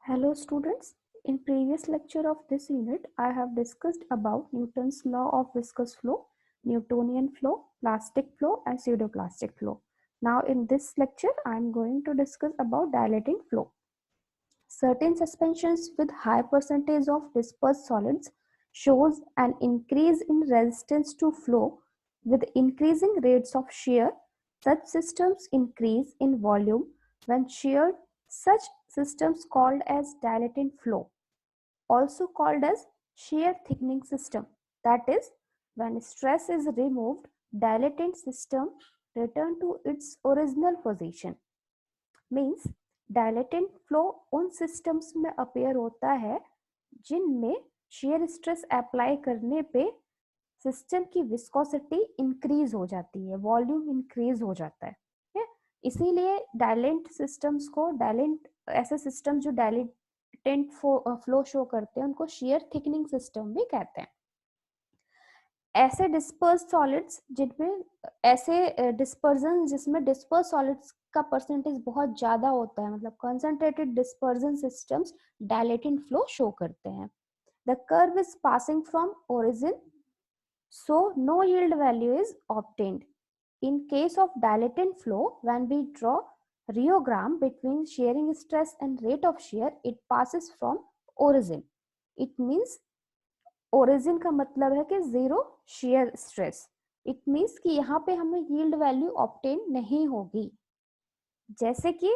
Hello students, in previous lecture of this unit, I have discussed about Newton's law of viscous flow, Newtonian flow, plastic flow and pseudoplastic flow. Now in this lecture, I am going to discuss about dilating flow. Certain suspensions with high percentage of dispersed solids shows an increase in resistance to flow with increasing rates of shear. Such systems increase in volume when sheared. Such systems called as dilatant flow, also called as shear thickening system. That is, when stress is removed, dilatant system return to its original position. Means dilatant flow उन systems में appear होता है जिनमें shear stress apply करने पे system की viscosity increase हो जाती है, वॉल्यूम इंक्रीज हो जाता है। इसीलिए डायलेंट सिस्टम्स को डायलेंट ऐसे सिस्टम जो डायलेटेंट फ्लो शो करते हैं उनको शेयर थिकनिंग सिस्टम भी कहते हैं। ऐसे डिस्पर्स सॉलिड्स जिनमें ऐसे डिस्पर्जन जिसमें डिस्पर्स सॉलिड्स का परसेंटेज बहुत ज्यादा होता है, मतलब concentrated dispersion systems dilatant flow show करते हैं। The curve is passing from origin, so no yield value is obtained. In case of dilatant flow, when we draw rheogram between shearing stress and rate of shear, it passes from origin. It means origin का मतलब है कि zero shear stress. It means कि यहाँ पे हमें yield value obtain नहीं होगी। जैसे कि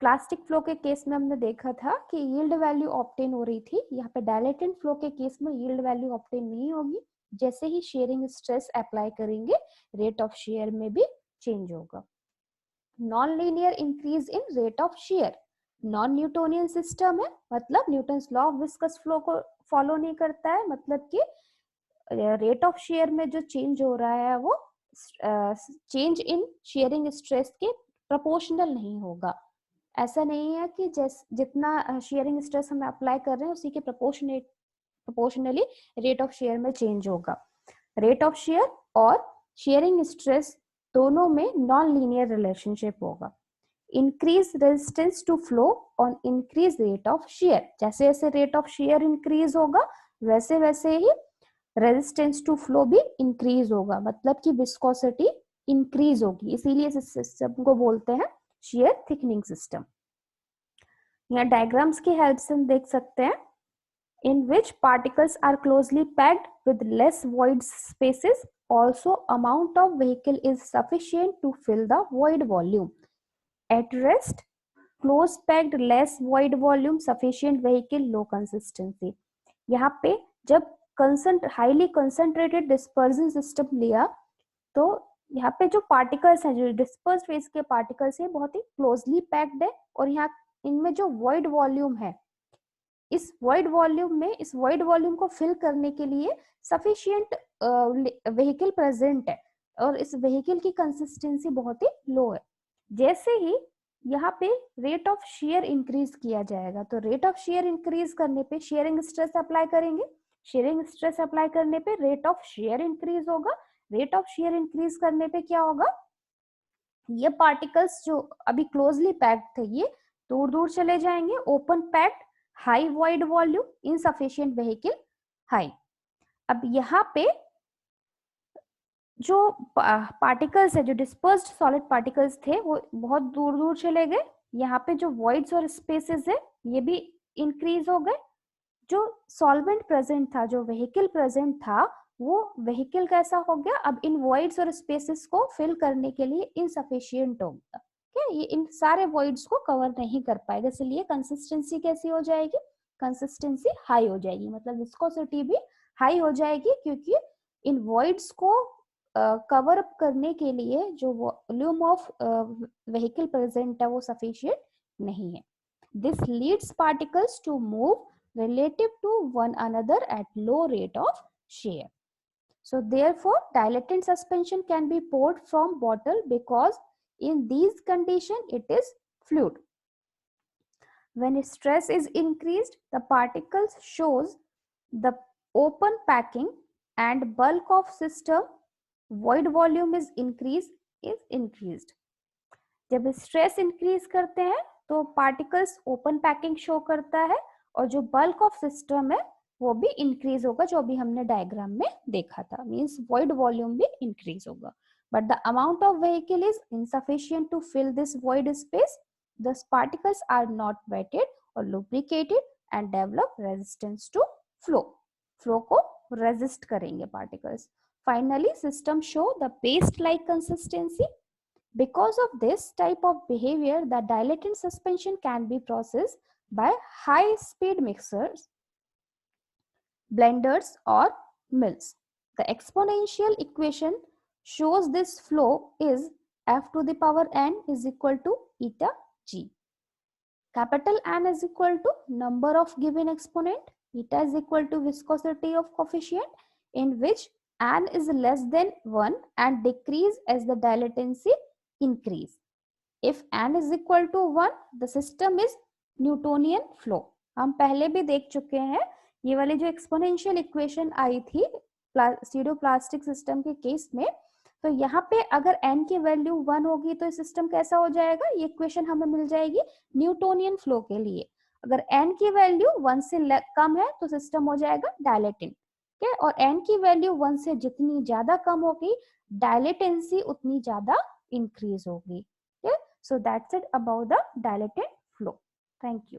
प्लास्टिक फ्लो के केस में हमने देखा था कि यील्ड वैल्यू ऑब्टेन हो रही थी, यहाँ पे डायलेटेंट फ्लो के केस में यील्ड वैल्यू ऑब्टेन नहीं होगी। जैसे ही शेयरिंग स्ट्रेस अप्लाई करेंगे रेट ऑफ शेयर में भी चेंज होगा। Non linear increase in rate of share non Newtonian system है, मतलब Newton's law of viscous flow को फॉलो नहीं करता है, मतलब कि रेट ऑफ शेयर में जो चेंज हो रहा है वो चेंज इन शेयरिंग स्ट्रेस के प्रोपोर्शनल नहीं होगा। ऐसा नहीं है कि जितना शेयरिंग स्ट्रेस हम अप्लाई कर रहे हैं उसी के प्रोपोर्शनली रेट ऑफ शेयर में चेंज होगा। रेट ऑफ शेयर और शेयरिंग स्ट्रेस दोनों में नॉन लीनियर रिलेशनशिप होगा। Increase resistance to flow on increase rate of shear, जैसे जैसे रेट ऑफ शेयर इंक्रीज होगा वैसे वैसे ही रेजिस्टेंस टू फ्लो भी इंक्रीज होगा, मतलब कि विस्कोसिटी इंक्रीज होगी। इसीलिए इस सिस्टम को बोलते हैं शेयर थिकनिंग सिस्टम। यहाँ डायग्राम्स की हेल्प से हम देख सकते हैं in which particles are closely packed with less void spaces. Also, amount of vehicle is sufficient to fill the void volume. At rest, close packed, less void volume, sufficient vehicle, low consistency. यहाँ पे जब highly concentrated dispersion system लिया तो यहाँ पे जो particles हैं, जो डिस्पर्स फेज के पार्टिकल्स हैं, बहुत ही क्लोजली पैक्ड है और यहाँ इनमें जो वॉइड वॉल्यूम है, इस वॉइड वॉल्यूम को फिल करने के लिए सफिशिएंट व्हीकल प्रेजेंट है और इस व्हीकल की कंसिस्टेंसी बहुत ही लो है। जैसे ही यहाँ पे रेट ऑफ शेयर इंक्रीज किया जाएगा तो रेट ऑफ शेयर इंक्रीज करने पे शेयरिंग स्ट्रेस अप्लाई करेंगे, शेयरिंग स्ट्रेस अप्लाई करने पे रेट ऑफ शेयर इंक्रीज होगा। रेट ऑफ शेयर इंक्रीज करने पे क्या होगा, ये पार्टिकल्स जो अभी क्लोजली पैक्ड थे ये दूर दूर चले जाएंगे। Open packed, high void volume, insufficient vehicle, high. अब यहाँ पे जो पार्टिकल्स है, जो डिस्पर्स्ड सॉलिड पार्टिकल्स थे वो बहुत दूर दूर चले गए। यहाँ पे जो वॉइड्स और स्पेसेस है ये भी इंक्रीज हो गए। जो सॉल्वेंट प्रेजेंट था, जो व्हीकल प्रेजेंट था, वो व्हीकल कैसा हो गया, अब इन वॉइड्स और स्पेसेस को फिल करने के लिए इनसफिशिएंट हो गया। ये इन सारे वॉइड्स को कवर नहीं कर पाएगा, इसलिए कंसिस्टेंसी कैसी हो जाएगी, कंसिस्टेंसी हाई हो जाएगी, मतलब विस्कोसिटी भी हाई हो जाएगी, क्योंकि इन वॉइड्स को कवर अप करने के लिए जो वॉल्यूम ऑफ व्हीकल प्रेजेंट है वो सफिशिएंट नहीं है। This leads particles to move relative to one another at low rate of shear. So therefore dilatant suspension can be poured from bottle because in these conditions it is fluid. When stress is increased, the particles shows the open packing and bulk of system void volume is increased. जब stress increase करते हैं तो particles open packing show करता है और जो bulk of system है वो भी इंक्रीज होगा, जो अभी हमने डायग्राम में देखा था, मींस वॉइड वॉल्यूम भी इंक्रीज होगा. But the amount of vehicle is insufficient to fill this void space. The particles are not wetted or lubricated and develop resistance to flow. Flow को रेजिस्ट करेंगे particles. Finally system show the paste like consistency. Because of this type of behavior, the dilatant suspension can be processed by high-speed mixers, blenders, or mills. The exponential equation shows this flow is f to the power n is equal to eta g. Capital N is equal to number of given exponent, eta is equal to viscosity of coefficient in which n is less than 1 and decrease as the dilatancy increase. If n is equal to 1, the system is Newtonian flow. हम पहले भी देख चुके हैं, ये वाली जो exponential equation आई थी स्यूडोप्लास्टिक सिस्टम के केस में, तो यहाँ पे अगर n की वैल्यू 1 होगी तो सिस्टम कैसा हो जाएगा, ये इक्वेशन हमें मिल जाएगी न्यूटोनियन फ्लो के लिए. अगर n की वैल्यू 1 से कम है तो सिस्टम हो जाएगा डायलेटिंग. ठीक है, और n की वैल्यू 1 से जितनी ज्यादा कम होगी डायलेटेंसी उतनी ज्यादा इंक्रीज होगी. Okay, so that's it about the dilatant flow. Thank you.